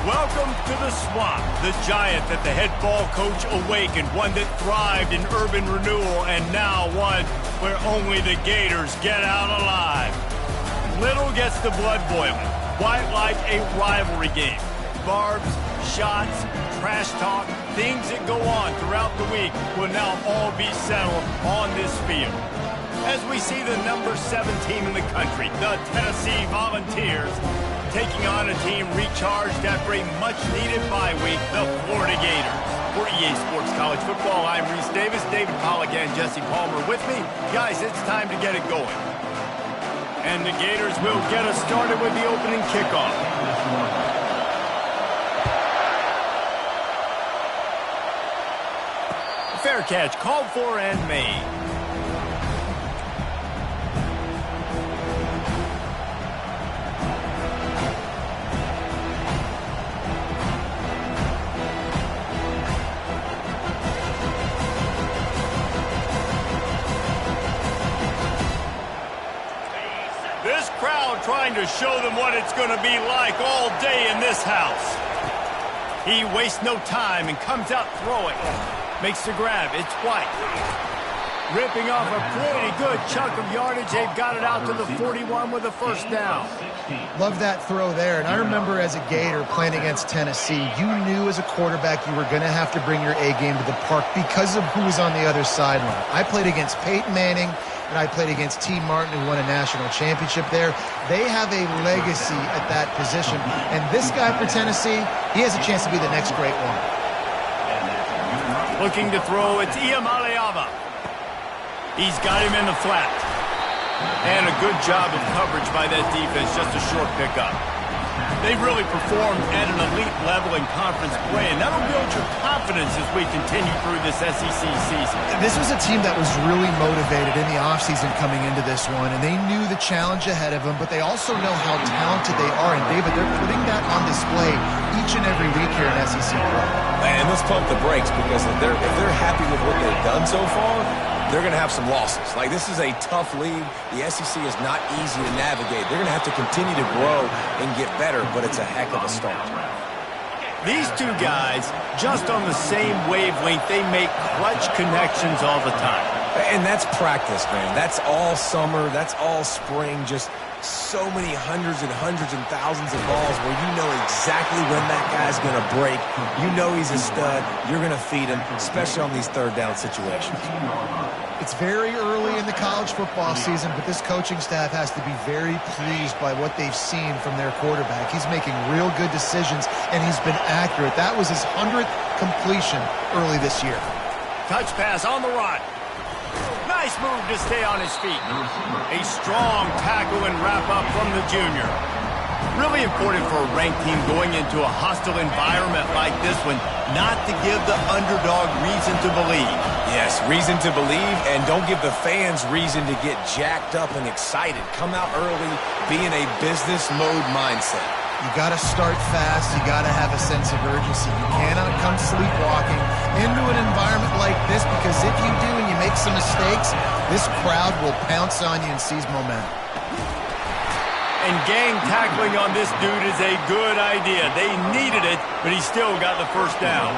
Welcome to the Swamp, the giant that the head ball coach awakened, one that thrived in urban renewal, and now one where only the Gators get out alive. Little gets the blood boiling, quite like a rivalry game. Barbs, shots, trash talk, things that go on throughout the week will now all be settled on this field. As we see the number 7 team in the country, the Tennessee Volunteers, taking on a team recharged after a much-needed bye week, the Florida Gators. For EA Sports College Football, I'm Reese Davis, David Pollack, and Jesse Palmer with me. Guys, it's time to get it going. And the Gators will get us started with the opening kickoff. Fair catch called for and made. This crowd trying to show them what it's going to be like all day in this house. He wastes no time and comes out throwing. Makes the grab. It's White. Ripping off a pretty good chunk of yardage. They've got it out to the 41 with a first down. Love that throw there. And I remember as a Gator playing against Tennessee, you knew as a quarterback you were going to have to bring your A game to the park because of who was on the other sideline. I played against Peyton Manning, and I played against T. Martin, who won a national championship there. They have a legacy at that position. And this guy for Tennessee, he has a chance to be the next great one. Looking to throw, it's Iamaleava. He's got him in the flat. And a good job of coverage by that defense, just a short pickup. They've really performed at an elite level in conference play, and that'll build your confidence as we continue through this SEC season. This was a team that was really motivated in the offseason coming into this one, and they knew the challenge ahead of them, but they also know how talented they are. And, David, they're putting that on display each and every week here in SEC play. And let's pump the brakes, because if they're happy with what they've done so far, they're going to have some losses. Like, this is a tough league. The SEC is not easy to navigate. They're going to have to continue to grow and get better, but it's a heck of a start. These two guys, just on the same wavelength, they make clutch connections all the time. And that's practice, man. That's all summer. That's all spring. Just so many hundreds and thousands of balls where you know exactly when that guy's going to break. You know he's a stud. You're going to feed him, especially on these third down situations. It's very early in the college football season, but this coaching staff has to be very pleased by what they've seen from their quarterback. He's making real good decisions, and he's been accurate. That was his 100th completion early this year. Touch pass on the run. Nice move to stay on his feet. A strong tackle and wrap-up from the junior. Really important for a ranked team going into a hostile environment like this one, not to give the underdog reason to believe. Yes, reason to believe, and don't give the fans reason to get jacked up and excited. Come out early, be in a business mode mindset. You got to start fast. You got to have a sense of urgency. You cannot come sleepwalking into an environment like this, because if you do and you make some mistakes, this crowd will pounce on you and seize momentum. And gang tackling on this dude is a good idea. They needed it, but he still got the first down.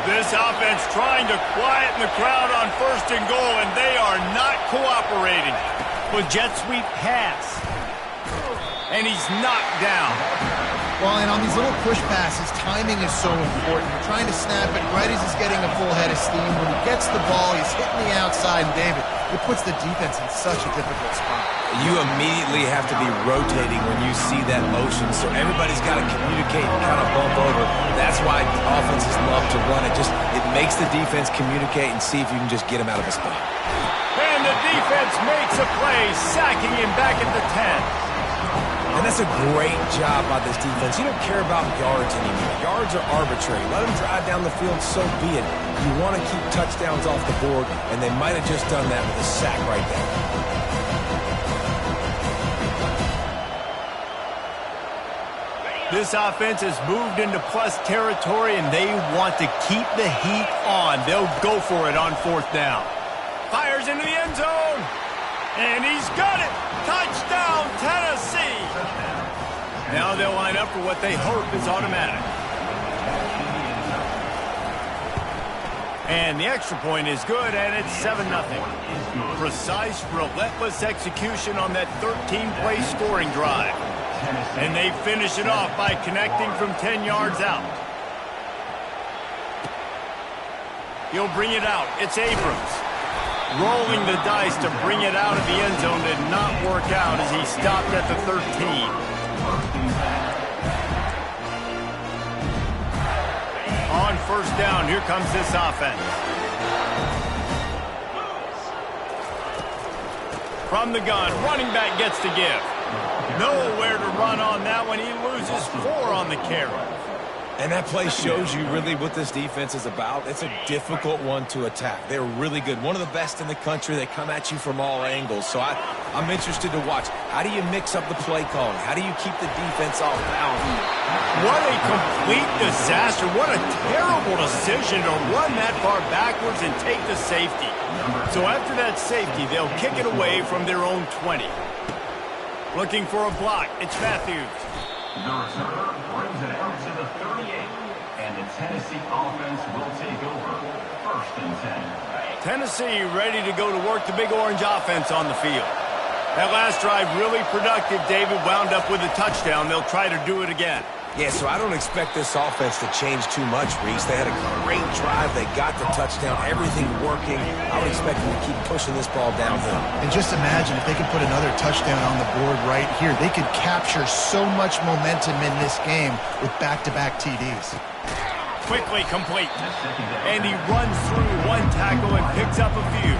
This offense trying to quieten the crowd on 1st and goal, and they are not cooperating. With jet sweep pass. And he's knocked down. Well, and on these little push passes, timing is so important. You're trying to snap it right as he's getting a full head of steam. When he gets the ball, he's hitting the outside, and David, it puts the defense in such a difficult spot. You immediately have to be rotating when you see that motion, so everybody's got to communicate and kind of bump over. That's why offenses love to run it. It makes the defense communicate and see if you can just get him out of a spot. And the defense makes a play, sacking him back at the 10. And that's a great job by this defense. You don't care about yards anymore. Yards are arbitrary. Let them drive down the field, so be it. You want to keep touchdowns off the board, and they might have just done that with a sack right there. This offense has moved into plus territory, and they want to keep the heat on. They'll go for it on 4th down. Fires into the end zone. And he's got it. Touchdown, Tennessee. Now they'll line up for what they hope is automatic. And the extra point is good, and it's 7-0. Precise, relentless execution on that 13-play scoring drive. And they finish it off by connecting from 10 yards out. He'll bring it out. It's Abrams. Rolling the dice to bring it out of the end zone did not work out as he stopped at the 13. On first down, here comes this offense. From the gun, running back gets to give. Nowhere to run on that one. He loses 4 on the carry. And that play shows you really what this defense is about. It's a difficult one to attack. They're really good. One of the best in the country. They come at you from all angles. So I'm interested to watch. How do you mix up the play calling? How do you keep the defense off balance? What a complete disaster. What a terrible decision to run that far backwards and take the safety. So after that safety, they'll kick it away from their own 20. Looking for a block. It's Matthews. The returner brings it out to the 38, and the Tennessee offense will take over. 1st and 10. Tennessee ready to go to work the Big Orange offense on the field. That last drive really productive. David wound up with a touchdown. They'll try to do it again. Yeah, so I don't expect this offense to change too much, Reese. They had a great drive. They got the touchdown. Everything working. I would expect them to keep pushing this ball downhill. And just imagine if they could put another touchdown on the board right here. They could capture so much momentum in this game with back-to-back TDs. Quickly complete. And he runs through one tackle and picks up a few.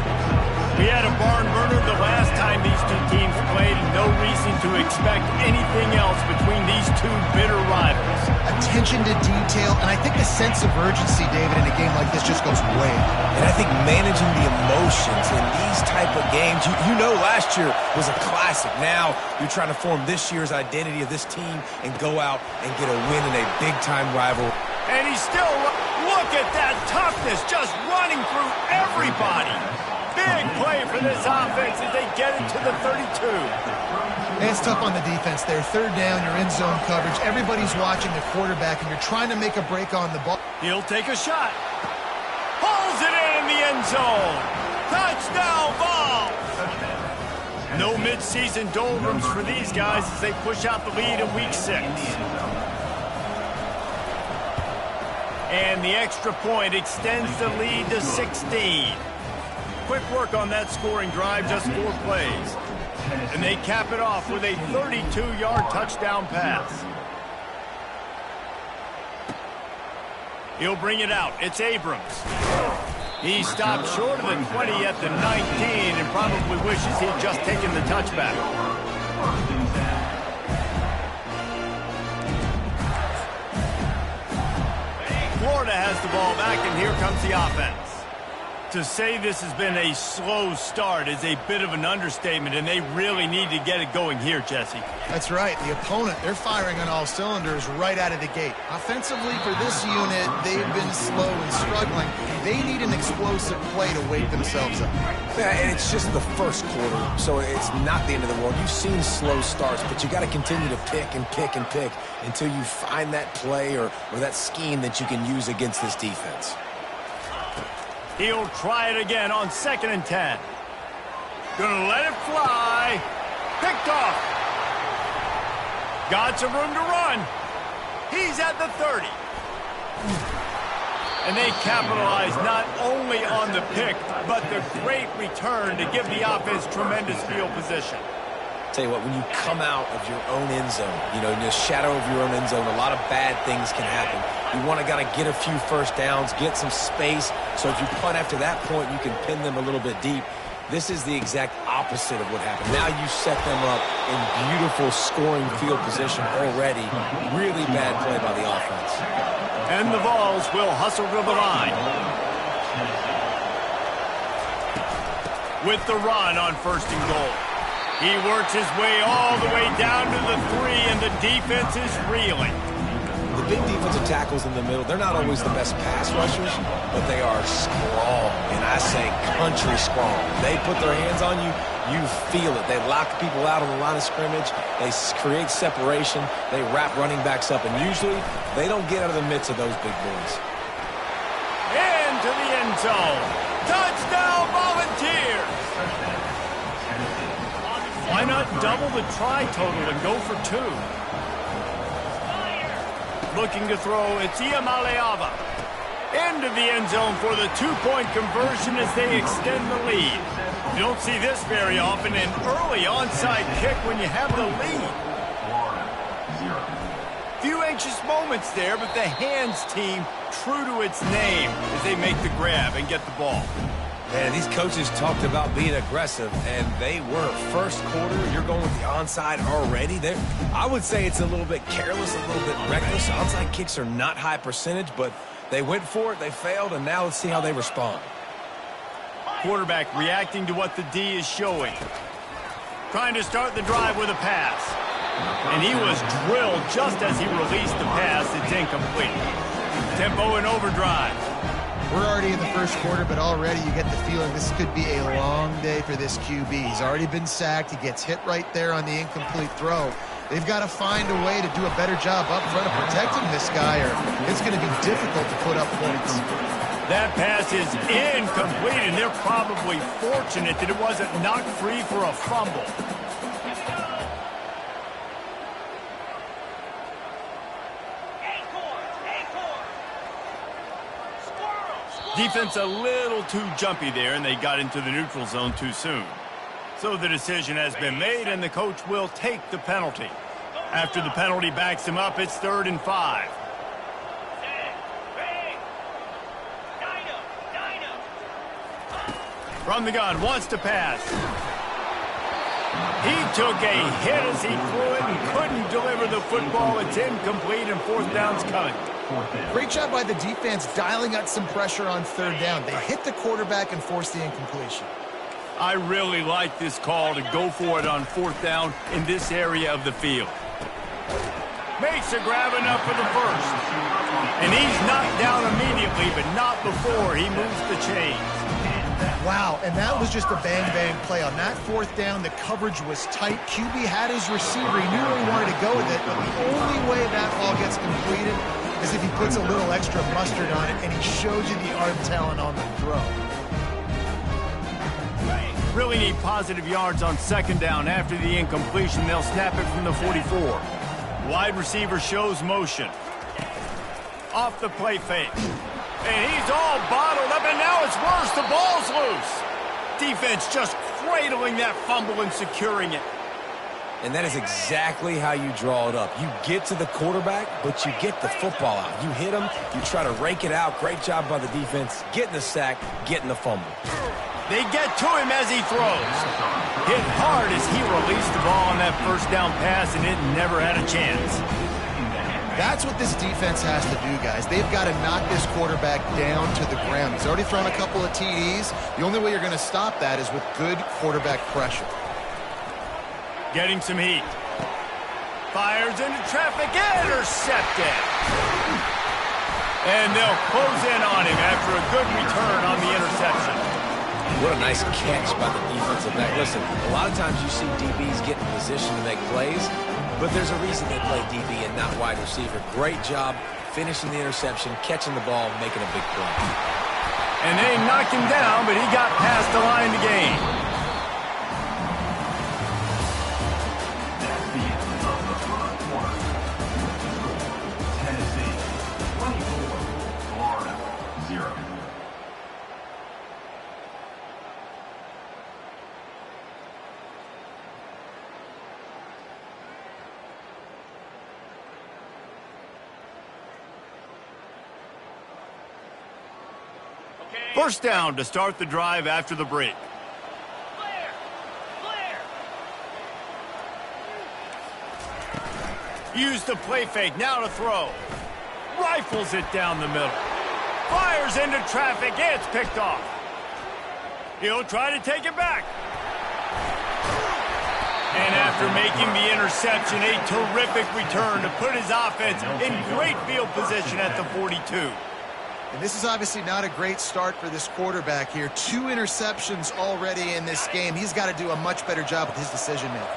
We had a barn burner the last time these two teams played, and no reason to expect anything else between these two bitter rivals. Attention to detail, and I think the sense of urgency, David, in a game like this just goes way up. And I think managing the emotions in these type of games, you know last year was a classic. Now you're trying to form this year's identity of this team and go out and get a win in a big-time rival. And he's still, look at that toughness, just running through everybody. Big play for this offense as they get it to the 32. And it's tough on the defense there. 3rd down, you're in zone coverage. Everybody's watching the quarterback, and you're trying to make a break on the ball. He'll take a shot. Pulls it in the end zone. Touchdown ball. No midseason doldrums for these guys as they push out the lead in week 6. And the extra point extends the lead to 16. Quick work on that scoring drive, just 4 plays. And they cap it off with a 32-yard touchdown pass. He'll bring it out. It's Abrams. He stopped short of the 20 at the 19 and probably wishes he'd just taken the touchback. Florida has the ball back, and here comes the offense. To say this has been a slow start is a bit of an understatement, and they really need to get it going here, Jesse. That's right. The opponent, they're firing on all cylinders right out of the gate. Offensively, for this unit, they've been slow and struggling. They need an explosive play to wake themselves up. Yeah, and it's just the first quarter, so it's not the end of the world. You've seen slow starts, but you got to continue to pick and pick and pick until you find that play or that scheme that you can use against this defense. He'll try it again on 2nd and 10. Gonna let it fly. Picked off. Got some room to run. He's at the 30. And they capitalize not only on the pick, but the great return to give the offense tremendous field position. Tell you what, when you come out of your own end zone, in the shadow of your own end zone, a lot of bad things can happen. You want to get a few first downs, get some space, so if you punt after that point, you can pin them a little bit deep. This is the exact opposite of what happened. Now you set them up in beautiful scoring field position already. Really bad play by the offense. And the Vols will hustle to the line. With the run on 1st and goal. He works his way all the way down to the 3, and the defense is reeling. The big defensive tackles in the middle, they're not always the best pass rushers, but they are strong, and I say country strong. They put their hands on you, you feel it. They lock people out on the line of scrimmage. They create separation. They wrap running backs up, and usually they don't get out of the midst of those big boys. Into the end zone. Touchdown, Volunteers! Why not double the try total and go for 2? Looking to throw, it's Ncaa. Into the end zone for the 2-point conversion as they extend the lead. You don't see this very often, an early onside kick when you have the lead. Few anxious moments there, but the hands team true to its name as they make the grab and get the ball. Man, these coaches talked about being aggressive, and they were. First quarter, you're going with the onside already. I would say it's a little bit careless, a little bit reckless. Onside kicks are not high percentage, but they went for it, they failed, and now let's see how they respond. Quarterback reacting to what the D is showing. Trying to start the drive with a pass. And he was drilled just as he released the pass. It's incomplete. Tempo in overdrive. We're already in the first quarter, but already you get the feeling this could be a long day for this QB. He's already been sacked. He gets hit right there on the incomplete throw. They've got to find a way to do a better job up front of protecting this guy, or it's going to be difficult to put up points. That pass is incomplete, and they're probably fortunate that it wasn't knocked free for a fumble. Defense a little too jumpy there, and they got into the neutral zone too soon. So the decision has been made, and the coach will take the penalty. After the penalty backs him up, it's 3rd and 5. From the gun, wants to pass. He took a hit as he threw it and couldn't deliver the football. It's incomplete, and 4th down's coming. Great job by the defense dialing out some pressure on 3rd down. They hit the quarterback and forced the incompletion. I really like this call to go for it on 4th down in this area of the field. Makes a grab enough for the first. And he's knocked down immediately, but not before he moves the chains. Wow, and that was just a bang-bang play. On that 4th down, the coverage was tight. QB had his receiver. He knew where he wanted to go with it, but the only way that ball gets completed is if he puts a little extra mustard on it, and he shows you the arm talent on the throw. Really need positive yards on 2nd down. After the incompletion, they'll snap it from the 44. Wide receiver shows motion. Off the play fake. And he's all bottled up, and now it's worse. The ball's loose. Defense just cradling that fumble and securing it. And that is exactly how you draw it up. You get to the quarterback, but you get the football out. You hit him, you try to rake it out. Great job by the defense. Getting the sack, getting the fumble. They get to him as he throws. Hit hard as he released the ball on that 1st down pass, and it never had a chance. That's what this defense has to do, guys. They've got to knock this quarterback down to the ground. He's already thrown a couple of TDs. The only way you're going to stop that is with good quarterback pressure. Getting some heat. Fires into traffic, intercepted. And they'll close in on him after a good return on the interception. What a nice catch by the defensive back. Listen, a lot of times you see DBs get in position to make plays, but there's a reason they play DB and not wide receiver. Great job finishing the interception, catching the ball, making a big play. And they knocked him down, but he got past the line to gain. That's the end of the first quarter. Tennessee 24, Florida 0. First down to start the drive after the break. Use the play fake, now to throw. Rifles it down the middle. Fires into traffic, it's picked off. He'll try to take it back. And after making the interception, a terrific return to put his offense in great field position at the 42. And this is obviously not a great start for this quarterback here. 2 interceptions already in this game. He's got to do a much better job with his decision-making.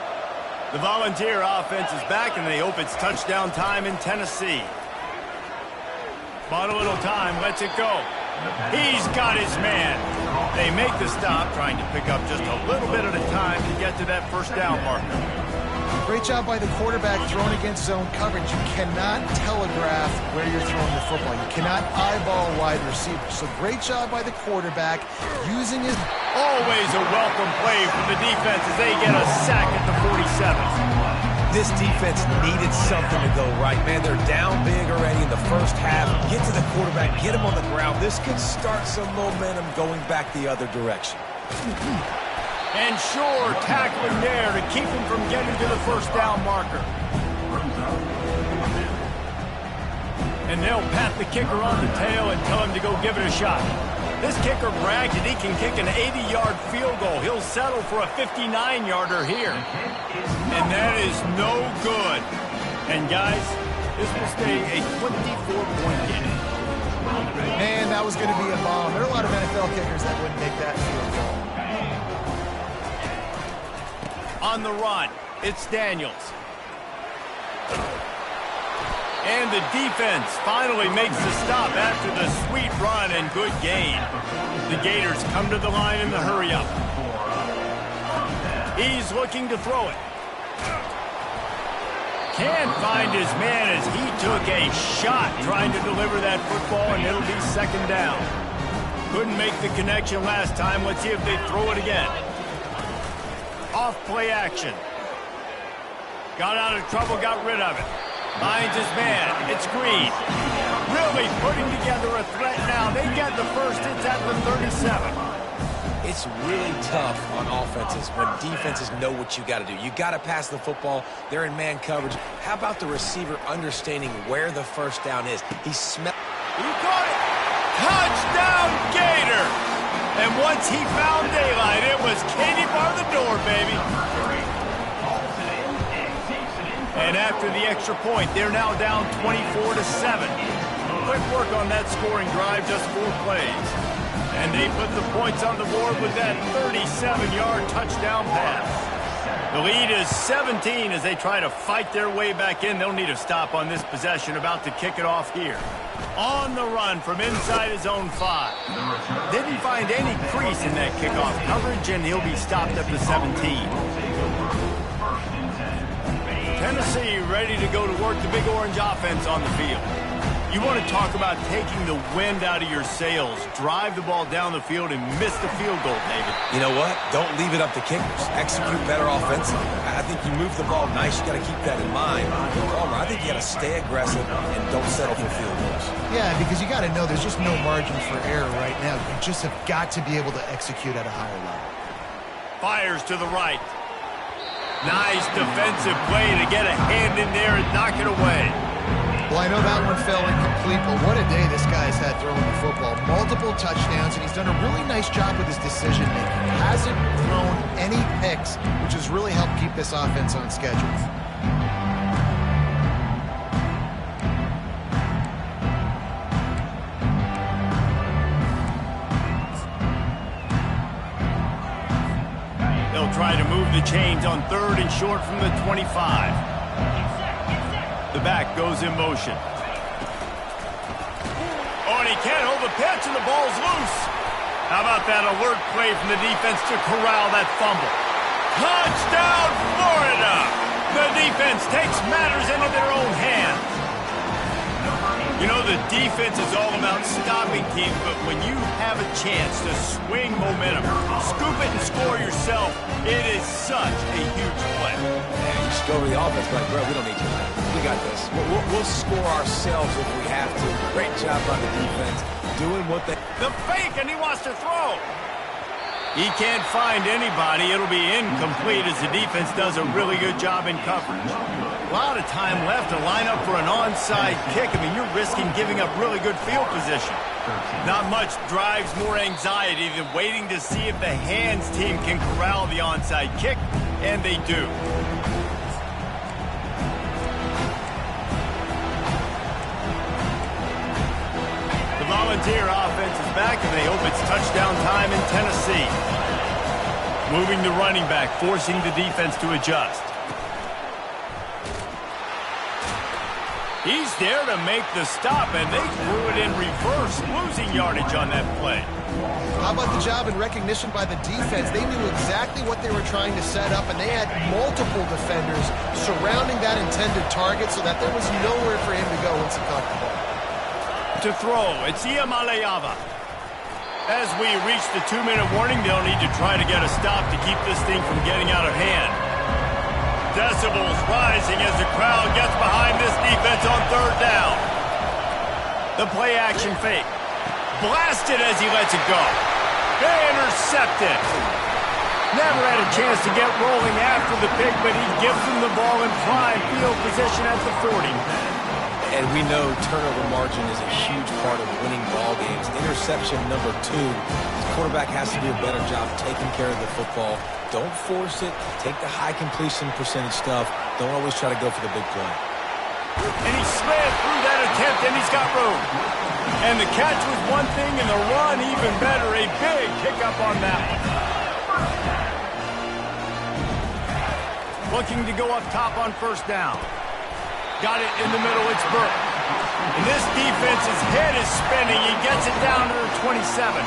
The Volunteer offense is back, and they hope it's touchdown time in Tennessee. Bought a little time, lets it go. He's got his man. They make the stop, trying to pick up just a little bit at a time to get to that first down marker. Great job by the quarterback throwing against zone coverage. You cannot telegraph where you're throwing the football. You cannot eyeball wide receiver. So great job by the quarterback using his... Always a welcome play from the defense as they get a sack at the 47. This defense needed something to go right, man. They're down big already in the first half. Get to the quarterback, get him on the ground. This could start some momentum going back the other direction. And sure, tackling there to keep him from getting to the first down marker. And they'll pat the kicker on the tail and tell him to go give it a shot. This kicker bragged that he can kick an 80-yard field goal. He'll settle for a 59-yarder here. And that is no good. And guys, this will stay a 24-point game. Man, that was going to be a bomb. There are a lot of NFL kickers that wouldn't make that field goal. On the run, it's Daniels. And the defense finally makes the stop after the sweet run and good gain. The Gators come to the line in the hurry-up. He's looking to throw it. Can't find his man as he took a shot trying to deliver that football, and it'll be second down. Couldn't make the connection last time. Let's see if they throw it again. Off play action. Got out of trouble, got rid of it. Finds his man. It's Green. Really putting together a threat now. They get the first. It's at the 37. It's really tough on offenses when defenses know what you got to do. You got to pass the football. They're in man coverage. How about the receiver understanding where the first down is? He caught it. Touchdown, Gators. And once he found daylight, it was Katie bar the door, baby. And after the extra point, they're now down 24-7. Quick work on that scoring drive, just 4 plays. And they put the points on the board with that 37-yard touchdown pass. The lead is 17 as they try to fight their way back in. They'll need a stop on this possession, about to kick it off here. On the run from inside his own 5. Didn't find any crease in that kickoff coverage, and he'll be stopped at the 17. Tennessee ready to go to work the Big Orange offense on the field. You want to talk about taking the wind out of your sails. Drive the ball down the field and miss the field goal, David. You know what? Don't leave it up to kickers. Execute better offensively. I think you move the ball nice. You got to keep that in mind. I think you got to stay aggressive and don't settle for field goals. Yeah, because you got to know there's just no margin for error right now. You just have got to be able to execute at a higher level. Fires to the right. Nice defensive play to get a hand in there and knock it away. Well, I know that one fell incomplete, but what a day this guy's had throwing the football. Multiple touchdowns, and he's done a really nice job with his decision-making. Hasn't thrown any picks, which has really helped keep this offense on schedule. They'll try to move the chains on 3rd and short from the 25. The back goes in motion. Oh, and he can't hold the pitch, and the ball's loose. How about that alert play from the defense to corral that fumble? Touchdown, Florida! The defense takes matters into their own hands. You know, the defense is all about stopping teams, but when you have a chance to swing momentum, scoop it and score yourself, it is such a huge play. Yeah, you just go over the offense like, bro, we don't need you. We got this. We'll score ourselves if we have to. Great job by the defense doing what they... The fake, and he wants to throw. He can't find anybody. It'll be incomplete as the defense does a really good job in coverage. A lot of time left to line up for an onside kick. I mean, you're risking giving up really good field position. Not much drives more anxiety than waiting to see if the hands team can corral the onside kick and they do. The Volunteer offense is back, and they hope it's touchdown time in Tennessee. Moving the running back, forcing the defense to adjust. He's there to make the stop, and they threw it in reverse, losing yardage on that play. How about the job and recognition by the defense? They knew exactly what they were trying to set up, and they had multiple defenders surrounding that intended target so that there was nowhere for him to go once he caught the ball. To throw, it's Ncaa. As we reach the 2-minute warning, they'll need to try to get a stop to keep this thing from getting out of hand. Decibels rising as the crowd gets behind this defense on third down. The play action fake. Blasted as he lets it go. They intercept it. Never had a chance to get rolling after the pick, but he gives them the ball in prime field position at the 40. And we know turnover margin is a huge part of winning ball games. Interception number 2. The quarterback has to do a better job taking care of the football. Don't force it. Take the high completion percentage stuff. Don't always try to go for the big play. And he slid through that attempt, and he's got room. And the catch was one thing, and the run even better. A big pickup on that one. Looking to go up top on first down. Got it in the middle, it's Burke. And this defense's head is spinning. He gets it down to the 27.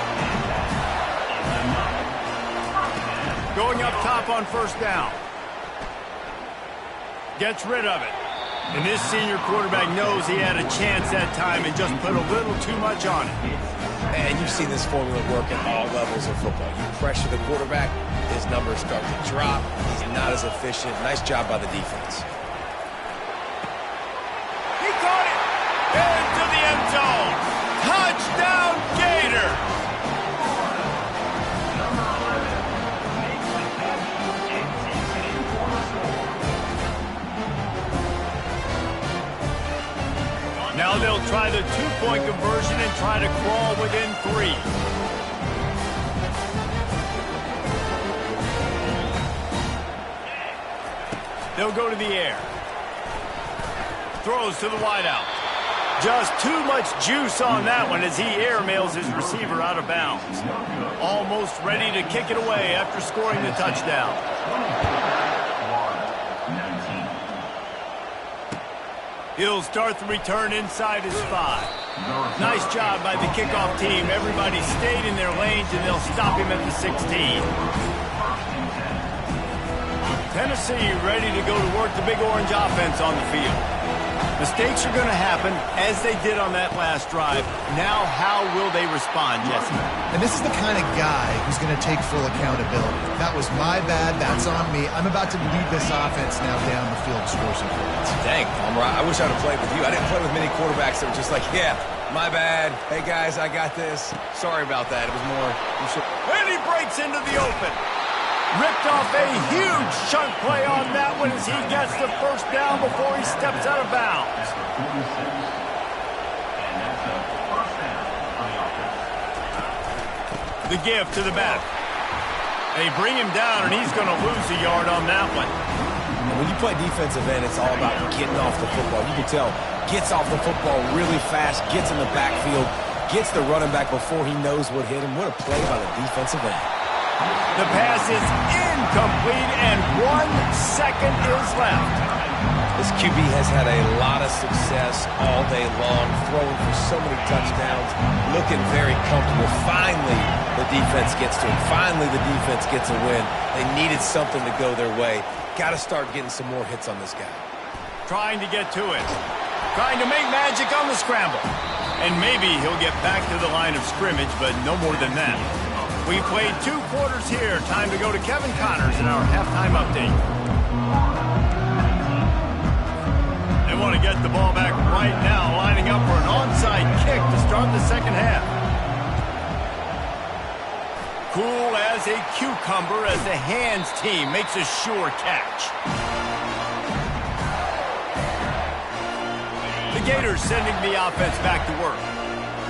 Going up top on first down. Gets rid of it. And this senior quarterback knows he had a chance that time and just put a little too much on it. And you've seen this formula work at all levels of football. You pressure the quarterback, his numbers start to drop. He's not as efficient. Nice job by the defense. Into the end zone. Touchdown, Gator. Now they'll try the 2-point conversion and try to crawl within 3. They'll go to the air. Throws to the wideout. Just too much juice on that one as he airmails his receiver out of bounds. Almost ready to kick it away after scoring the touchdown. He'll start the return inside his 5. Nice job by the kickoff team. Everybody stayed in their lanes, and they'll stop him at the 16. Tennessee ready to go to work the Big Orange offense on the field. Mistakes are going to happen, as they did on that last drive. Now, how will they respond, Jesse? And this is the kind of guy who's going to take full accountability. That was my bad. That's on me. I'm about to lead this offense now down the field to score some points. Dang, I wish I would have played with you. I didn't play with many quarterbacks that were just like, yeah, my bad. Hey, guys, I got this. Sorry about that. It was more... And he breaks into the open. Ripped off a huge chunk play on that one as he gets the first down before he steps out of bounds. The give to the back. They bring him down, and he's going to lose a yard on that one. When you play defensive end, it's all about getting off the football. You can tell, gets off the football really fast, gets in the backfield, gets the running back before he knows what hit him. What a play by the defensive end. The pass is incomplete, and 1 second is left. This QB has had a lot of success all day long, throwing for so many touchdowns, looking very comfortable. Finally, the defense gets to him. Finally, the defense gets a win. They needed something to go their way. Got to start getting some more hits on this guy. Trying to get to it. Trying to make magic on the scramble. And maybe he'll get back to the line of scrimmage, but no more than that. We played 2 quarters here. Time to go to Kevin Connors in our halftime update. They want to get the ball back right now, lining up for an onside kick to start the second half. Cool as a cucumber as the hands team makes a sure catch. The Gators sending the offense back to work.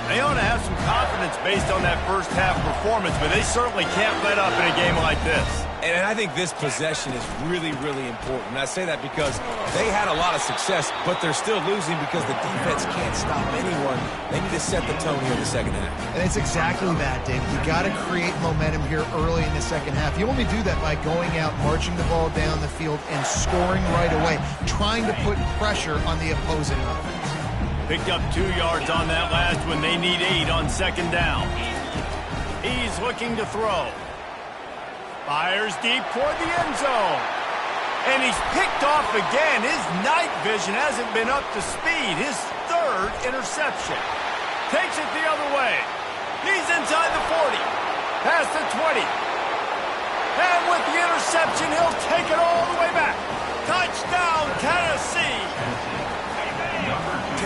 They ought to have some confidence based on that first half performance, but they certainly can't let up in a game like this. And I think this possession is really, really important. And I say that because they had a lot of success, but they're still losing because the defense can't stop anyone. They need to set the tone here in the second half. And it's exactly that, David. You got to create momentum here early in the second half. You only do that by going out, marching the ball down the field, and scoring right away, trying to put pressure on the opposing offense. Picked up 2 yards on that last one. They need 8 on second down. He's looking to throw. Fires deep toward the end zone. And he's picked off again. His night vision hasn't been up to speed. His 3rd interception. Takes it the other way. He's inside the 40. Past the 20. And with the interception, he'll take it all the way back. Touchdown, Tennessee.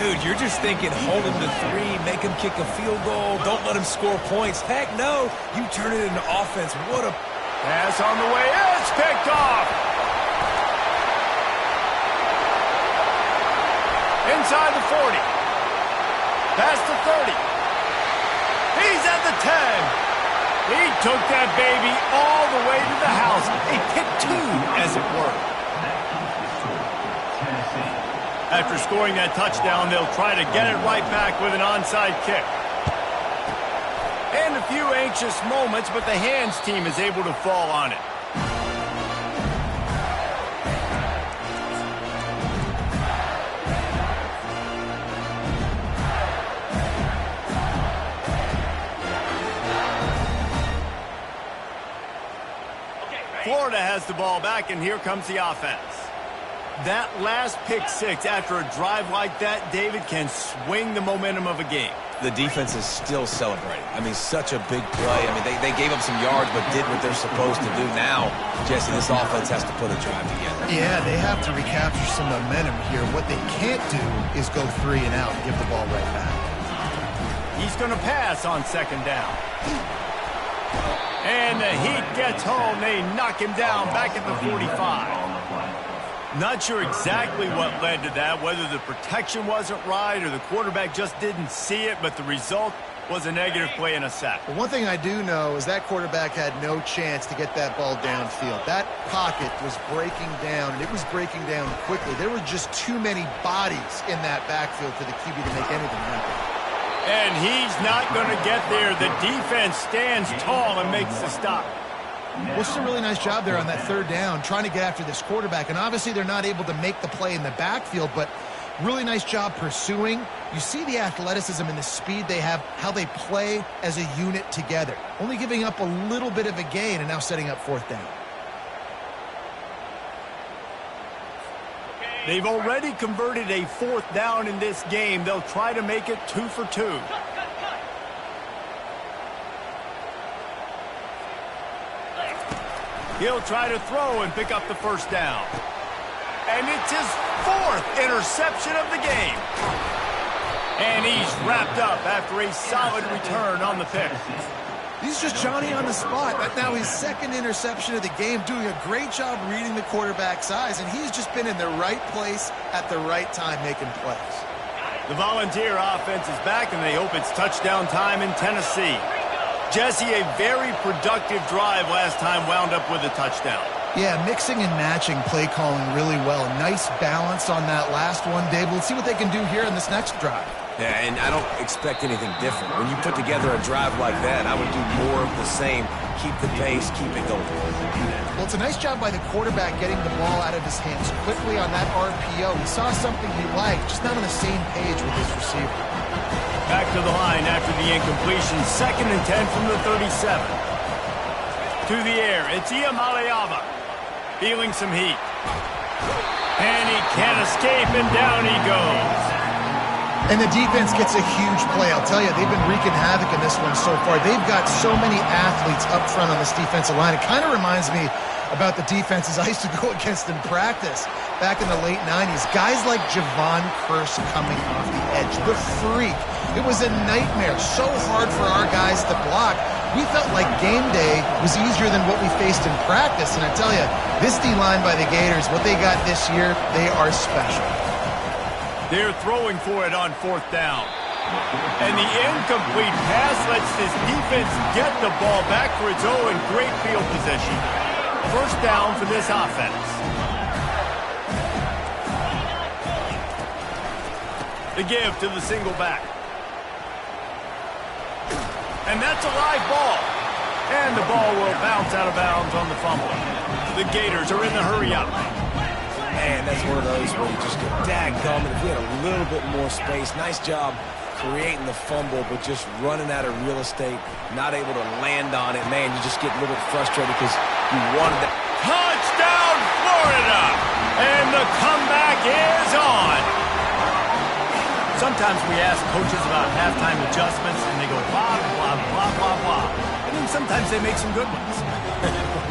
Dude, you're just thinking hold him to 3, make him kick a field goal, don't let him score points. Heck no, you turn it into offense. What a... Pass on the way. It's picked off. Inside the 40. Past the 30. He's at the 10. He took that baby all the way to the house. A pick 2, as it were. After scoring that touchdown, they'll try to get it right back with an onside kick. And a few anxious moments, but the hands team is able to fall on it. Florida has the ball back, and here comes the offense. That last pick 6 after a drive like that, David, can swing the momentum of a game. The defense is still celebrating. I mean, such a big play. I mean, they gave up some yards but did what they're supposed to do. Now, Jesse, this offense has to put a drive together. Yeah, they have to recapture some momentum here. What they can't do is go 3 and out and give the ball right back. He's going to pass on second down. And the heat gets home. They knock him down back at the 45. Not sure exactly what led to that, whether the protection wasn't right or the quarterback just didn't see it, but the result was a negative play and a sack. Well, one thing I do know is that quarterback had no chance to get that ball downfield. That pocket was breaking down, and it was breaking down quickly. There were just too many bodies in that backfield for the QB to make anything happen. And he's not going to get there. The defense stands tall and makes the stop. Well, it's a really nice job there on that 3rd down, trying to get after this quarterback. And obviously they're not able to make the play in the backfield, but really nice job pursuing. You see the athleticism and the speed they have, how they play as a unit together. Only giving up a little bit of a gain and now setting up 4th down. They've already converted a 4th down in this game. They'll try to make it 2 for 2. He'll try to throw and pick up the 1st down. And it's his 4th interception of the game. And he's wrapped up after a solid return on the pick. He's just Johnny on the spot. That's now his 2nd interception of the game, doing a great job reading the quarterback's eyes, and he's just been in the right place at the right time making plays. The Volunteer offense is back, and they hope it's touchdown time in Tennessee. Jesse, a very productive drive last time wound up with a touchdown. Yeah, mixing and matching play calling really well. Nice balance on that last one, Dave. Let's see what they can do here in this next drive. Yeah, and I don't expect anything different. When you put together a drive like that, I would do more of the same. Keep the pace, keep it going. Well, it's a nice job by the quarterback getting the ball out of his hands quickly on that RPO. He saw something he liked, just not on the same page with his receiver. Back to the line after the incompletion. 2nd and 10 from the 37. To the air, it's Ncaa. Feeling some heat. And he can't escape, and down he goes. And the defense gets a huge play. I'll tell you, they've been wreaking havoc in this one so far. They've got so many athletes up front on this defensive line. It kind of reminds me about the defenses I used to go against in practice back in the late 90s. Guys like Javon Curse coming off the edge. The freak. It was a nightmare. So hard for our guys to block. We felt like game day was easier than what we faced in practice. And I tell you, this D-line by the Gators, what they got this year, they are special. They're throwing for it on 4th down. And the incomplete pass lets this defense get the ball back for its own great field position. First down for this offense. The give to the single back. And that's a live ball. And the ball will bounce out of bounds on the fumble. The Gators are in the hurry-up. Man, that's one of those where you just go, dadgummit, if we had a little bit more space. Nice job creating the fumble, but just running out of real estate, not able to land on it. Man, you just get a little bit frustrated because you wanted that. Touchdown, Florida! And the comeback is on. Sometimes we ask coaches about halftime adjustments, and they go blah, blah, blah, blah, blah. And then sometimes they make some good ones.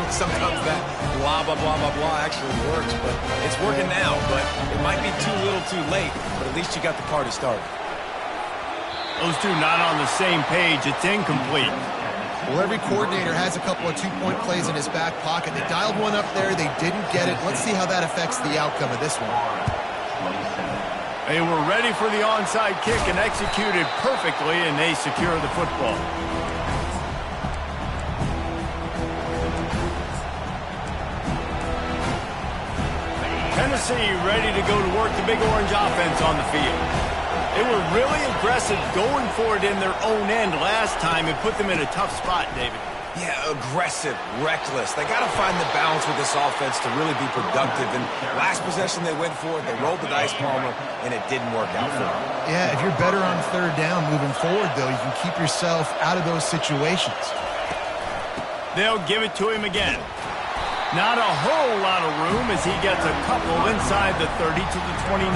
Sometimes that blah, blah, blah, blah, blah actually works, but it's working now. But it might be too little too late, but at least you got the party started. Those two not on the same page. It's incomplete. Well, every coordinator has a couple of two-point plays in his back pocket. They dialed one up there. They didn't get it. Let's see how that affects the outcome of this one. They were ready for the onside kick and executed perfectly, and they secure the football. Tennessee ready to go to work the Big Orange offense on the field. They were really aggressive going for it in their own end last time. It put them in a tough spot, David. Yeah, aggressive, reckless. They got to find the balance with this offense to really be productive. And last possession they went for it, they rolled the dice, Palmer, and it didn't work out for them. Yeah, if you're better on third down moving forward, though, you can keep yourself out of those situations. They'll give it to him again. Not a whole lot of room as he gets a couple inside the 30 to the 29.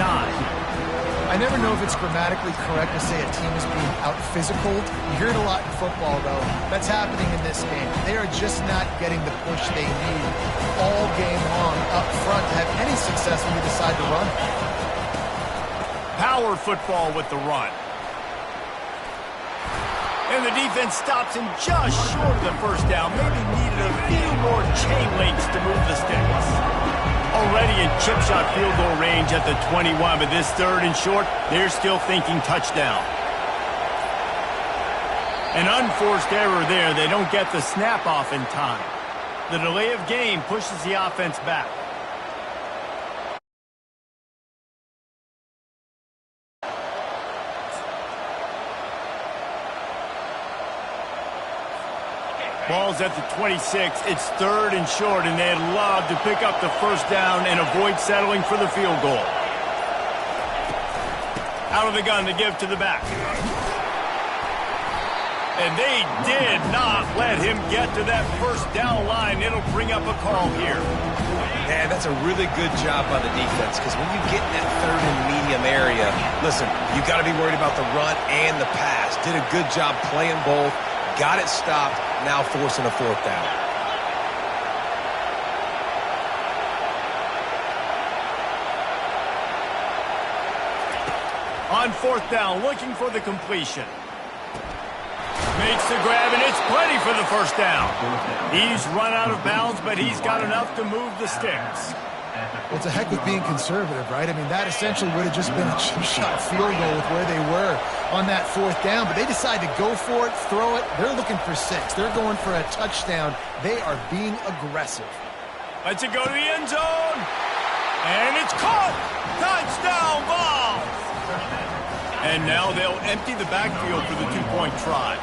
I never know if it's grammatically correct to say a team is being out-physicaled. You hear it a lot in football, though. That's happening in this game. They are just not getting the push they need all game long up front to have any success when you decide to run. Power football with the run. And the defense stops him just short of the first down. Maybe needed a few more chain links to move the sticks. Already in chip shot field goal range at the 21, but this third and short, they're still thinking touchdown. An unforced error there. They don't get the snap off in time. The delay of game pushes the offense back. Ball's at the 26. It's third and short, and they'd love to pick up the first down and avoid settling for the field goal. Out of the gun to give to the back. And they did not let him get to that first down line. It'll bring up a call here. Man, that's a really good job by the defense, because when you get in that third and medium area, listen, you got to be worried about the run and the pass. Did a good job playing both. Got it stopped, now forcing a fourth down. On fourth down, looking for the completion. Makes the grab, and it's plenty for the first down. He's run out of bounds, but he's got enough to move the sticks. Well, it's a heck with being conservative, right? I mean, that essentially would have just been a chip shot field goal with where they were on that fourth down, but they decide to go for it, throw it. They're looking for 6. They're going for a touchdown. They are being aggressive. Let's it go to the end zone. And it's caught. Touchdown ball. And now they'll empty the backfield for the two-point try.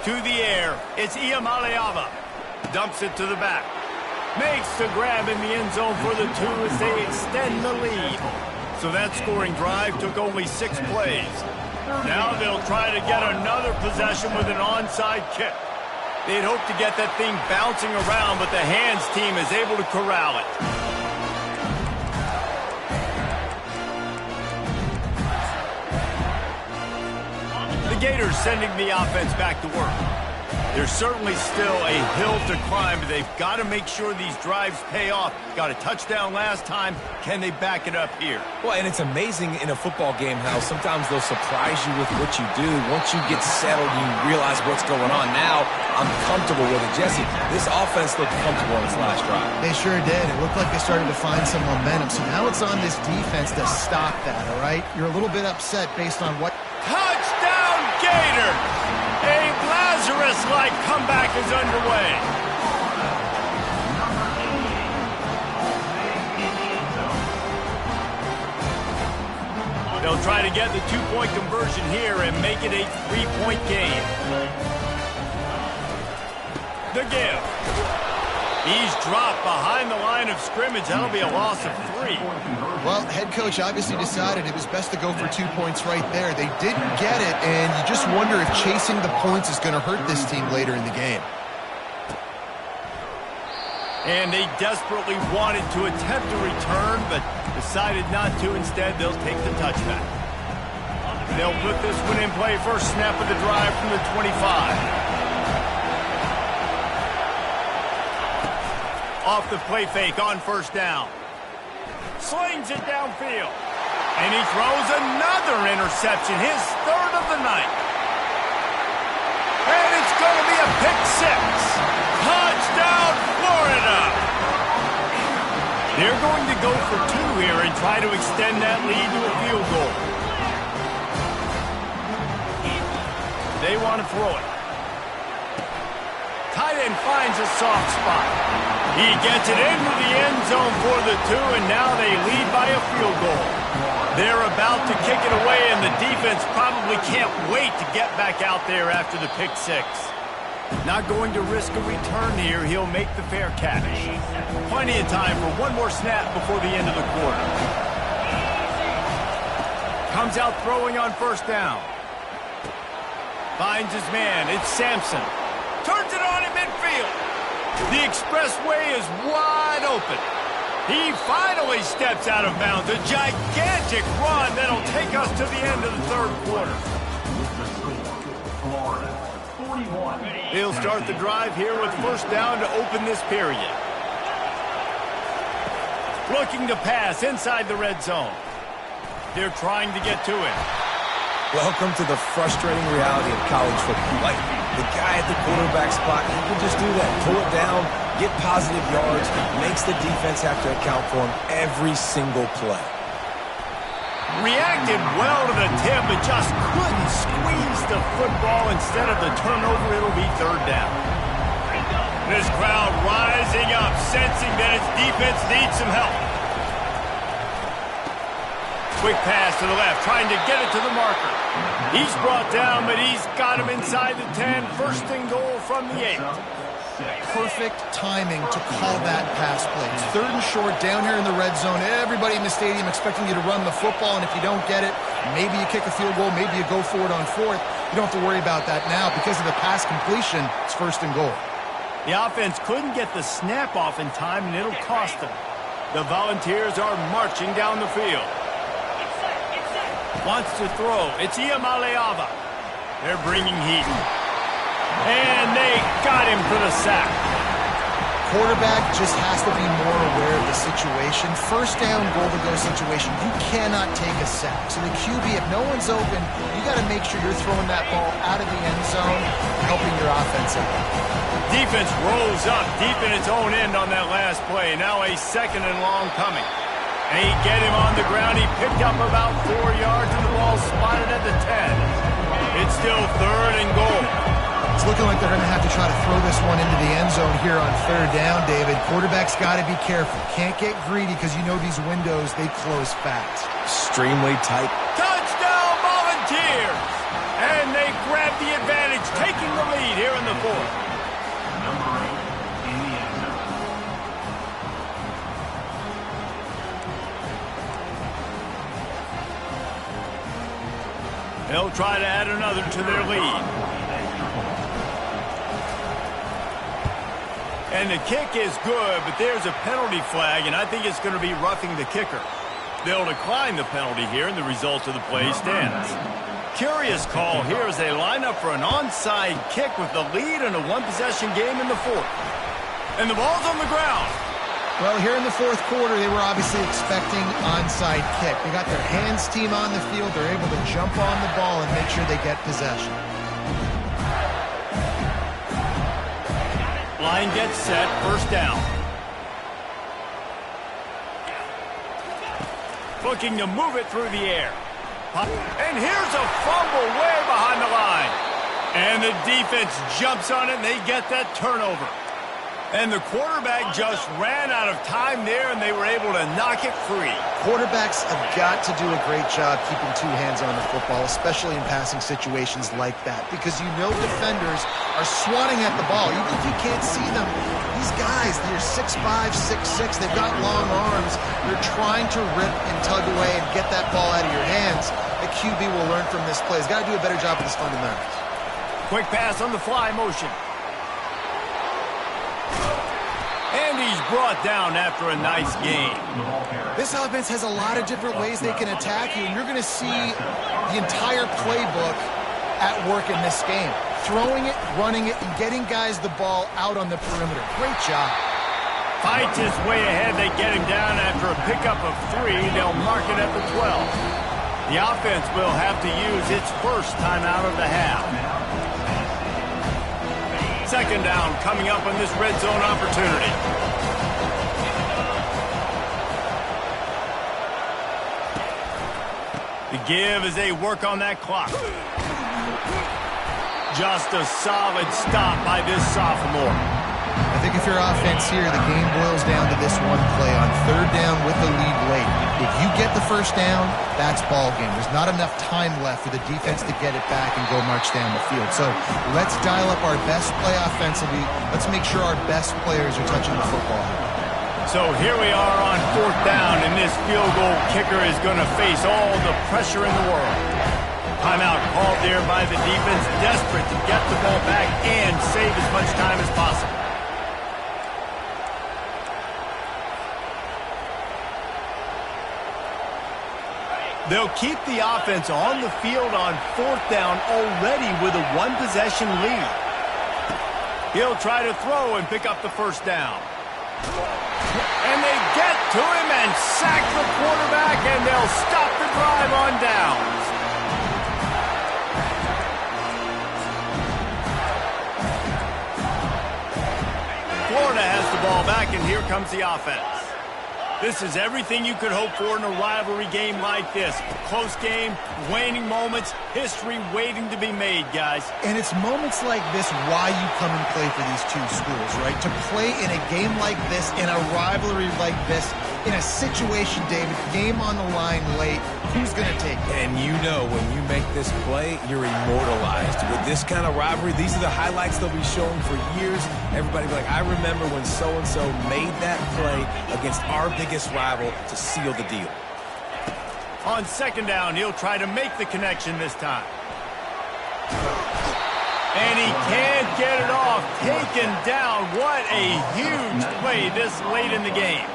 To the air, it's Iamaleava. Dumps it to the back. Makes the grab in the end zone for the 2 as they extend the lead. So that scoring drive took only 6 plays. Now they'll try to get another possession with an onside kick. They'd hope to get that thing bouncing around, but the hands team is able to corral it. The Gators sending the offense back to work. There's certainly still a hill to climb, but they've got to make sure these drives pay off. Got a touchdown last time. Can they back it up here? Well, and it's amazing in a football game how sometimes they'll surprise you with what you do. Once you get settled, you realize what's going on. Now, I'm comfortable with it. Jesse, this offense looked comfortable in its last drive. They sure did. It looked like they started to find some momentum. So now it's on this defense to stop that, all right? You're a little bit upset based on what... Touchdown Gators! A Lazarus-like comeback is underway. They'll try to get the two-point conversion here and make it a three-point game. The give. He's dropped behind the line of scrimmage. That'll be a loss of 3. Well, head coach obviously decided it was best to go for 2 points right there. They didn't get it, and you just wonder if chasing the points is going to hurt this team later in the game. And they desperately wanted to attempt a return, but decided not to. Instead, they'll take the touchback. They'll put this one in play. First snap of the drive from the 25. Off the play fake on first down. Slings it downfield. And he throws another interception, his third of the night. And it's going to be a pick 6. Touchdown, Florida! They're going to go for 2 here and try to extend that lead to a field goal. They want to throw it. Tight end finds a soft spot. He gets it into the end zone for the 2, and now they lead by a field goal. They're about to kick it away, and the defense probably can't wait to get back out there after the pick 6. Not going to risk a return here. He'll make the fair catch. Plenty of time for one more snap before the end of the quarter. Comes out throwing on first down. Finds his man. It's Sampson. Turns it on in midfield. The expressway is wide open. He finally steps out of bounds. A gigantic run that'll take us to the end of the third quarter. He'll start the drive here with first down to open this period. Looking to pass inside the red zone. They're trying to get to him. Welcome to the frustrating reality of college football. Like, the guy at the quarterback spot, he can just do that. Pull it down, get positive yards, makes the defense have to account for him every single play. Reacted well to the tip, but just couldn't squeeze the football. Instead of the turnover, it'll be third down. This crowd rising up, sensing that its defense needs some help. Quick pass to the left, trying to get it to the marker. He's brought down, but he's got him inside the 10. First and goal from the 8. Perfect timing to call that pass play. It's third and short down here in the red zone. Everybody in the stadium expecting you to run the football, and if you don't get it, maybe you kick a field goal, maybe you go for it on fourth. You don't have to worry about that now. Because of the pass completion, it's first and goal. The offense couldn't get the snap off in time, and it'll cost them. The Volunteers are marching down the field. Wants to throw. It's Iamaleava. They're bringing heat. And they got him for the sack. Quarterback just has to be more aware of the situation. First down, goal-to-go situation. You cannot take a sack. So the QB, if no one's open, you got to make sure you're throwing that ball out of the end zone, helping your offense out. Defense rolls up deep in its own end on that last play. Now a second and long coming. And he get him on the ground. He picked up about 4 yards, and the ball spotted at the 10. It's still third and goal. It's looking like they're going to have to try to throw this one into the end zone here on third down, David. Quarterback's got to be careful. Can't get greedy because you know these windows, they close fast. Extremely tight. Touchdown, Volunteers! And they grab the advantage, taking the lead here in the fourth. Number 8 in the end zone. They'll try to add another to their lead. And the kick is good, but there's a penalty flag, and I think it's going to be roughing the kicker. They'll decline the penalty here, and the result of the play stands. Curious call here as they line up for an onside kick with the lead in a one-possession game in the fourth. And the ball's on the ground. Well, here in the fourth quarter, they were obviously expecting onside kick. They got their hands team on the field. They're able to jump on the ball and make sure they get possession. Line gets set, first down. Looking to move it through the air. And here's a fumble way behind the line. And the defense jumps on it, and they get that turnover. And the quarterback just ran out of time there, and they were able to knock it free. Quarterbacks have got to do a great job keeping two hands on the football, especially in passing situations like that, because you know defenders are swatting at the ball. Even if you can't see them, these guys, they're 6'5", 6'6", they've got long arms. They're trying to rip and tug away and get that ball out of your hands. The QB will learn from this play. He's got to do a better job with his fundamentals. Quick pass on the fly motion. And he's brought down after a nice gain. This offense has a lot of different ways they can attack you, and you're going to see the entire playbook at work in this game. Throwing it, running it, and getting guys the ball out on the perimeter. Great job. Fights his way ahead. They get him down after a pickup of 3. They'll mark it at the 12. The offense will have to use its first timeout of the half. Second down coming up on this red zone opportunity. The give as they work on that clock. Just a solid stop by this sophomore. I think if you're offense here, the game boils down to this one play on third down with the lead late. If you get the first down, that's ball game. There's not enough time left for the defense to get it back and go march down the field. So let's dial up our best play offensively. Let's make sure our best players are touching the football. So here we are on fourth down, and this field goal kicker is going to face all the pressure in the world. Timeout called there by the defense, desperate to get the ball back and save as much time as possible. They'll keep the offense on the field on fourth down already with a one-possession lead. He'll try to throw and pick up the first down. And they get to him and sack the quarterback, and they'll stop the drive on downs. Florida has the ball back, and here comes the offense. This is everything you could hope for in a rivalry game like this. Close game, waning moments, history waiting to be made, guys. And it's moments like this why you come and play for these two schools, right? To play in a game like this, in a rivalry like this, in a situation, David, game on the line late, who's going to take it? And you know when you make this play, you're immortalized. With this kind of rivalry, these are the highlights they'll be showing for years. Everybody will be like, I remember when so-and-so made that play against our biggest rival to seal the deal. On second down, he'll try to make the connection this time. And he can't get it off. Taken down. What a huge play this late in the game.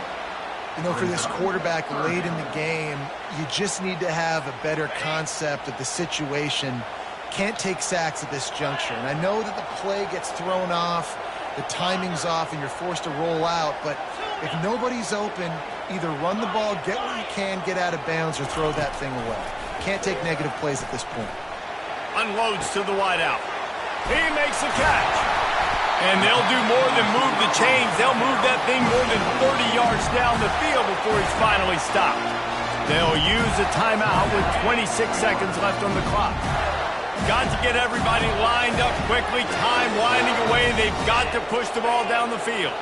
You know, for this quarterback late in the game, you just need to have a better concept of the situation. Can't take sacks at this juncture. And I know that the play gets thrown off, the timing's off, and you're forced to roll out. But if nobody's open, either run the ball, get what you can, get out of bounds, or throw that thing away. Can't take negative plays at this point. Unloads to the wideout. He makes a catch. And they'll do more than move the chains. They'll move that thing more than 30 yards down the field before he's finally stopped. They'll use a timeout with 26 seconds left on the clock. Got to get everybody lined up quickly. Time winding away. They've got to push the ball down the field.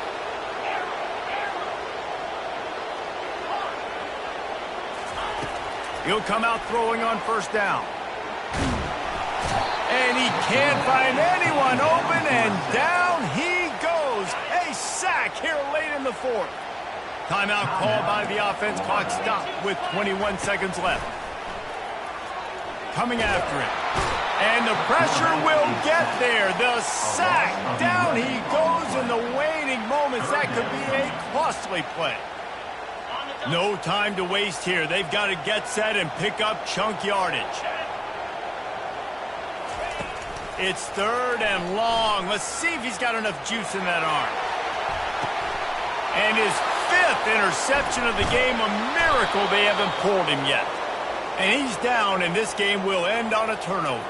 He'll come out throwing on first down. And he can't find anyone open, and down he goes. A sack here late in the fourth. Timeout called by the offense. Clock stopped with 21 seconds left. Coming after it. And the pressure will get there. The sack. Down he goes in the waning moments. That could be a costly play. No time to waste here. They've got to get set and pick up chunk yardage. It's third and long. Let's see if he's got enough juice in that arm. And his fifth interception of the game. A miracle they haven't pulled him yet. And he's down, and this game will end on a turnover.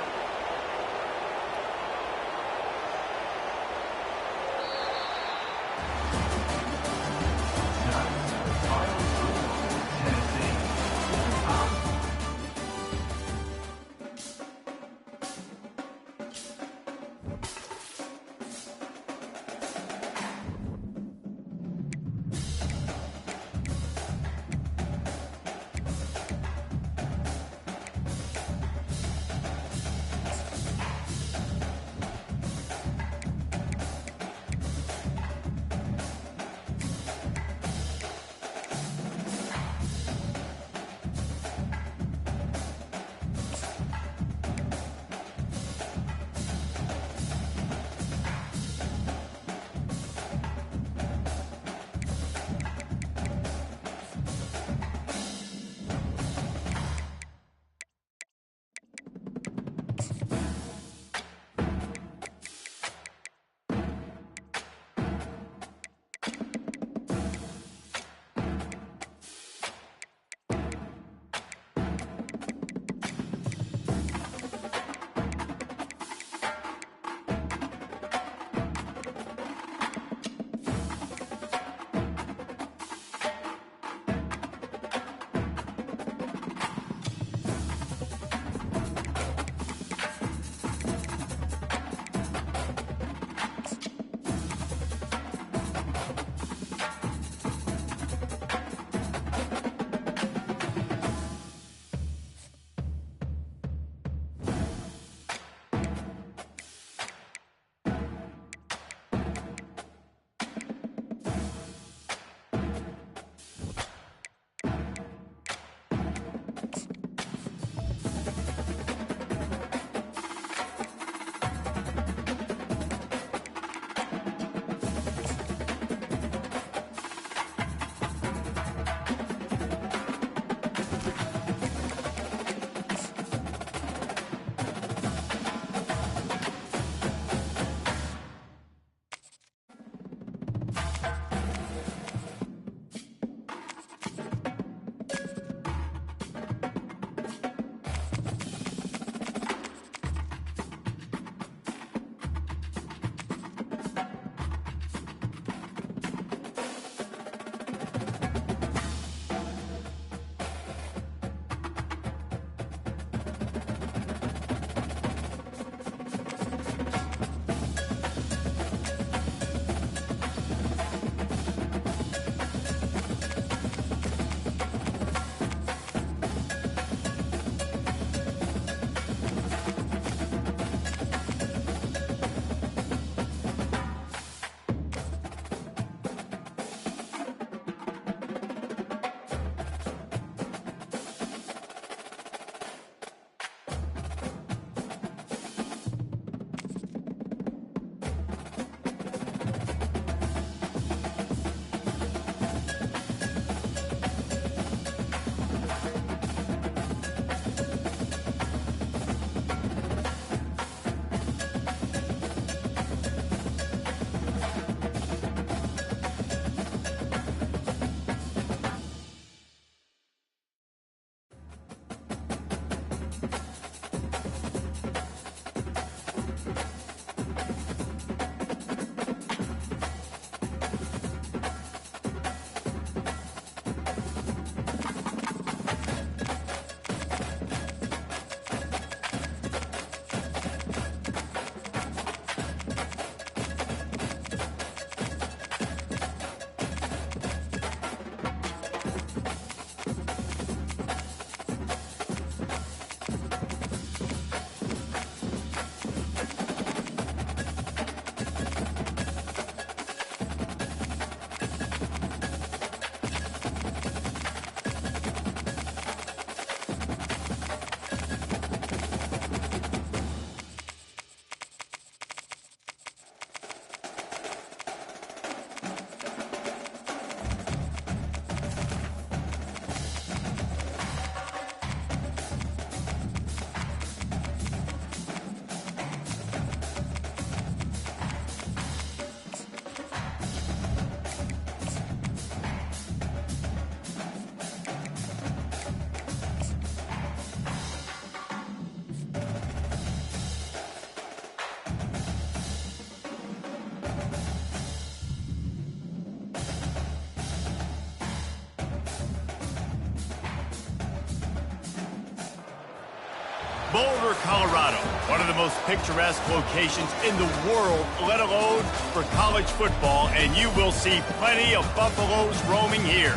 Boulder, Colorado, one of the most picturesque locations in the world, let alone for college football, and you will see plenty of Buffaloes roaming here.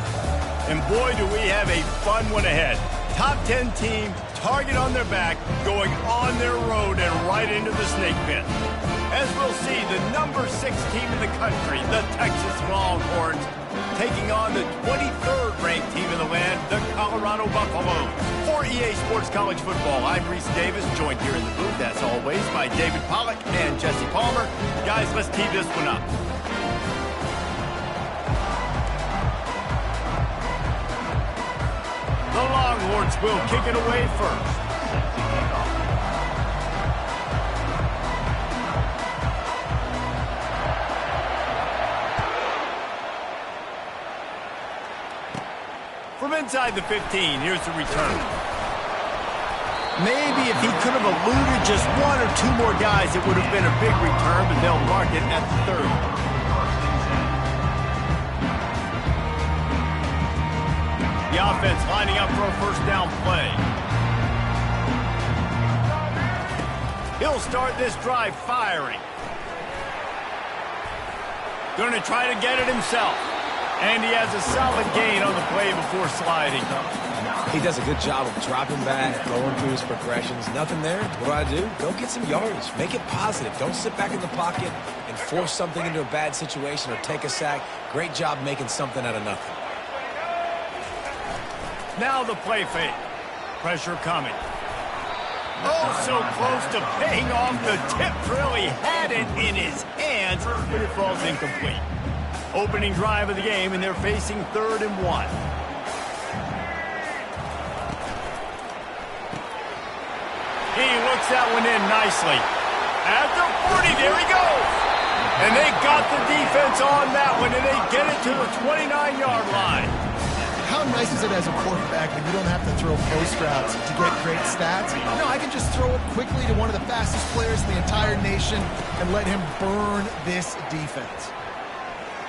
And boy, do we have a fun one ahead. Top 10 team, target on their back, going on their road and right into the snake pit. As we'll see, the number 6 team in the country, the Texas Longhorns, taking on the 23rd ranked team in the land, the Colorado Buffaloes. For EA Sports College Football, I'm Reese Davis, joined here in the booth, as always, by David Pollack and Jesse Palmer. Guys, let's tee this one up. The Longhorns will kick it away first. From inside the 15, here's the return. Maybe if he could have eluded just 1 or 2 more guys, it would have been a big return, but they'll mark it at the 30. The offense lining up for a first down play. He'll start this drive firing. Going to try to get it himself. And he has a solid gain on the play before sliding. He does a good job of dropping back, going through his progressions. Nothing there. What do? Go get some yardage. Make it positive. Don't sit back in the pocket and force something into a bad situation or take a sack. Great job making something out of nothing. Now the play fake. Pressure coming. Oh, so close to paying off. The tip drill. He had it in his hands, but it falls incomplete. Opening drive of the game, and they're facing 3rd and 1. He looks that one in nicely. At the 40, there he goes. And they got the defense on that one, and they get it to the 29-yard line. How nice is it as a quarterback when you don't have to throw post routes to get great stats? No, I can just throw it quickly to one of the fastest players in the entire nation and let him burn this defense.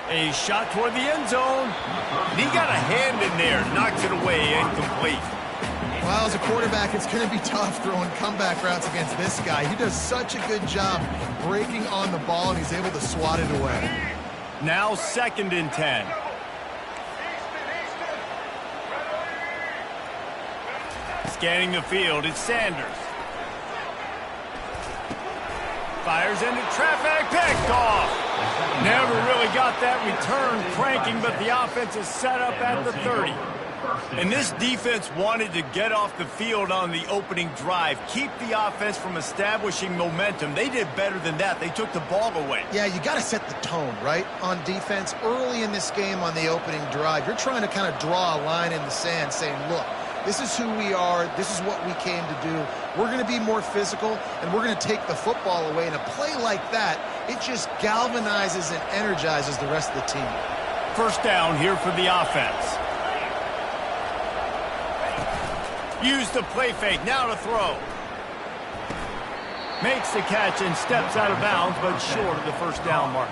A shot toward the end zone. And he got a hand in there, knocks it away, incomplete. Well, as a quarterback, it's going to be tough throwing comeback routes against this guy. He does such a good job breaking on the ball, and he's able to swat it away. Now 2nd and 10. Scanning the field, it's Sanders. Fires into traffic, picked off. Never really got that return cranking, but the offense is set up at the 30. And this defense wanted to get off the field on the opening drive, keep the offense from establishing momentum. They did better than that. They took the ball away. Yeah, you got to set the tone, right, on defense. Early in this game on the opening drive, you're trying to kind of draw a line in the sand saying, look, this is who we are. This is what we came to do. We're going to be more physical, and we're going to take the football away. And a play like that, it just galvanizes and energizes the rest of the team. First down here for the offense. Use the play fake. Now to throw. Makes the catch and steps out of bounds, but short of the first down mark.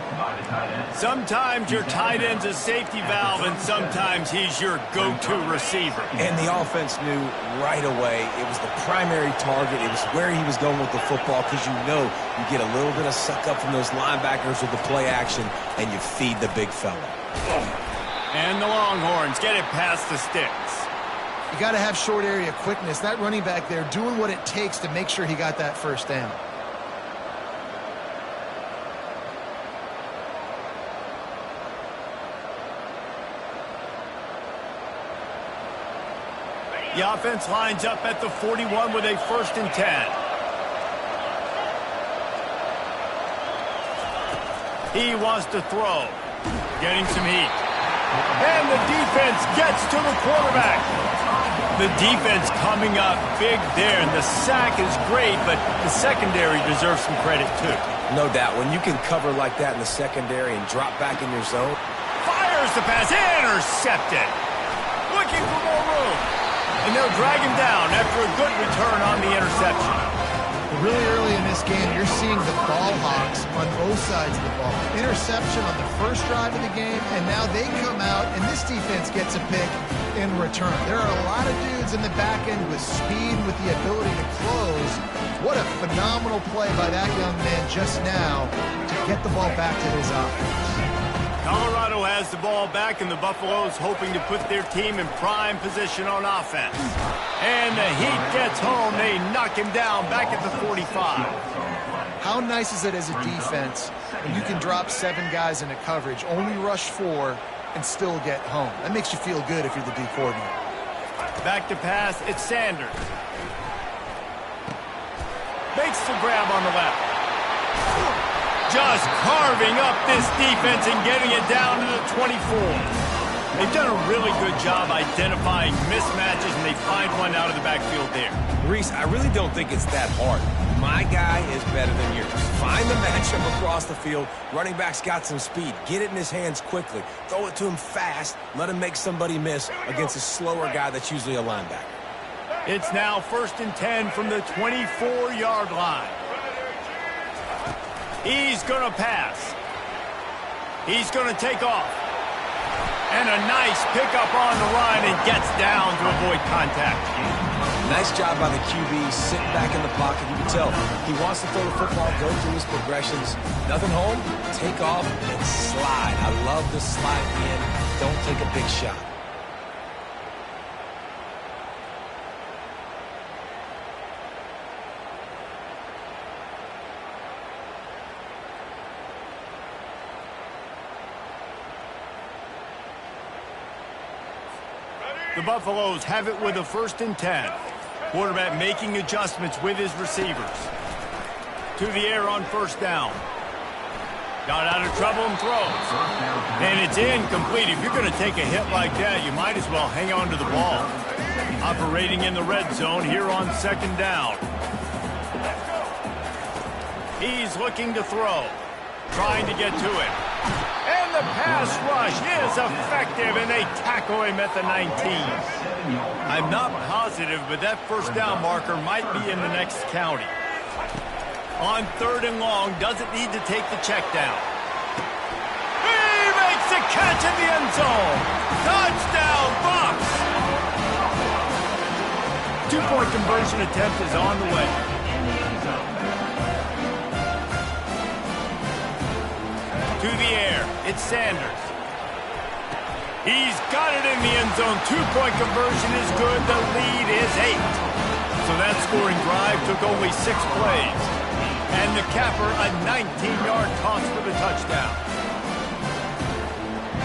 Sometimes your tight end's a safety valve, and sometimes he's your go-to receiver. And the offense knew right away it was the primary target. It was where he was going with the football, because you know you get a little bit of suck up from those linebackers with the play action, and you feed the big fella. And the Longhorns get it past the sticks. You got to have short area quickness. That running back there doing what it takes to make sure he got that first down. The offense lines up at the 41 with a 1st and 10. He wants to throw. Getting some heat. And the defense gets to the quarterback. The defense coming up big there, and the sack is great, but the secondary deserves some credit too. No doubt. When you can cover like that in the secondary and drop back in your zone. Fires the pass. Intercepted. Looking for more room. And they'll drag him down after a good return on the interception. Really early in this game, you're seeing the ball hawks on both sides of the ball. Interception on the first drive of the game, and now they come out, and this defense gets a pick in return. There are a lot of dudes in the back end with speed, with the ability to close, what a phenomenal play by that young man just now to get the ball back to his offense. Colorado has the ball back, and the Buffaloes hoping to put their team in prime position on offense. And the Heat gets home. They knock him down back at the 45. How nice is it as a defense when you can drop 7 guys into coverage, only rush 4, and still get home? That makes you feel good if you're the D coordinator. Back to pass, it's Sanders. Makes the grab on the left. Just carving up this defense and getting it down to the 24. They've done a really good job identifying mismatches, and they find one out of the backfield there. Reese, I really don't think it's that hard. My guy is better than yours. Find the matchup across the field. Running back's got some speed. Get it in his hands quickly. Throw it to him fast. Let him make somebody miss against a slower guy that's usually a linebacker. It's now 1st and 10 from the 24-yard line. He's going to pass. He's going to take off. And a nice pickup on the run and gets down to avoid contact. Nice job by the QB, sitting back in the pocket. You can tell he wants to throw the football, go through his progressions. Nothing home, take off, and slide. I love the slide in. Don't take a big shot. The Buffaloes have it with a 1st and 10. Quarterback making adjustments with his receivers. To the air on 1st down. Got out of trouble and throws. And it's incomplete. If you're going to take a hit like that, you might as well hang on to the ball. Operating in the red zone here on 2nd down. He's looking to throw. Trying to get to it. And the pass rush is effective, and they tackle him at the 19. I'm not positive, but that 1st down marker might be in the next county. On 3rd and long, doesn't need to take the check down. He makes the catch in the end zone. Touchdown, Bucs! 2-point conversion attempt is on the way. To the air, it's Sanders. He's got it in the end zone. 2-point conversion is good. The lead is 8. So that scoring drive took only 6 plays. And the capper, a 19-yard toss for the touchdown.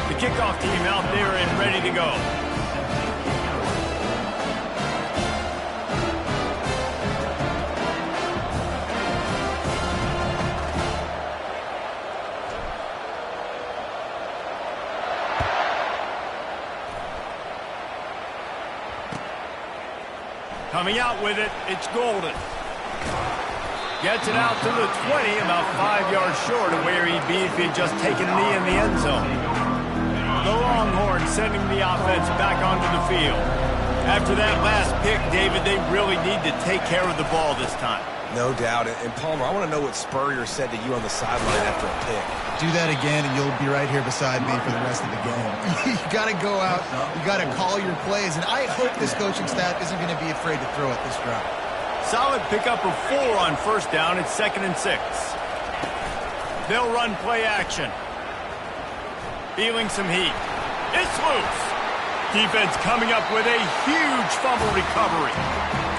The kickoff team out there and ready to go. Coming out with it, it's Golden. Gets it out to the 20, about 5 yards short of where he'd be if he'd just taken a knee in the end zone. The Longhorns sending the offense back onto the field. After that last pick, David, they really need to take care of the ball this time. No doubt. And Palmer, I want to know what Spurrier said to you on the sideline after a pick. Do that again, and you'll be right here beside me for the rest of the game. You got to go out. You got to call your plays. And I hope this coaching staff isn't going to be afraid to throw at this drive. Solid pickup of 4 on 1st down. It's 2nd and 6. They'll run play action. Feeling some heat. It's loose. Defense coming up with a huge fumble recovery.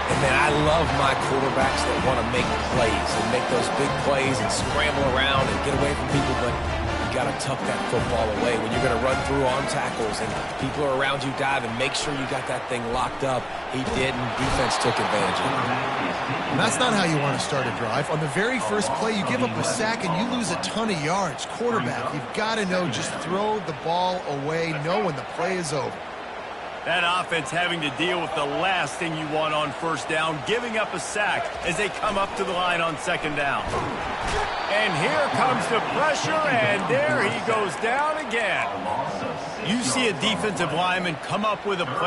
And, man, I love my quarterbacks that want to make plays and make those big plays and scramble around and get away from people, but you got to tuck that football away when you're going to run through arm tackles and people are around you diving. Make sure you got that thing locked up. He didn't. Defense took advantage of it. And that's not how you want to start a drive. On the very first play, you give up a sack and you lose a ton of yards. Quarterback, you've got to know, just throw the ball away, know when the play is over. That offense having to deal with the last thing you want on 1st down, giving up a sack as they come up to the line on 2nd down. And here comes the pressure, and there he goes down again. You see a defensive lineman come up with a play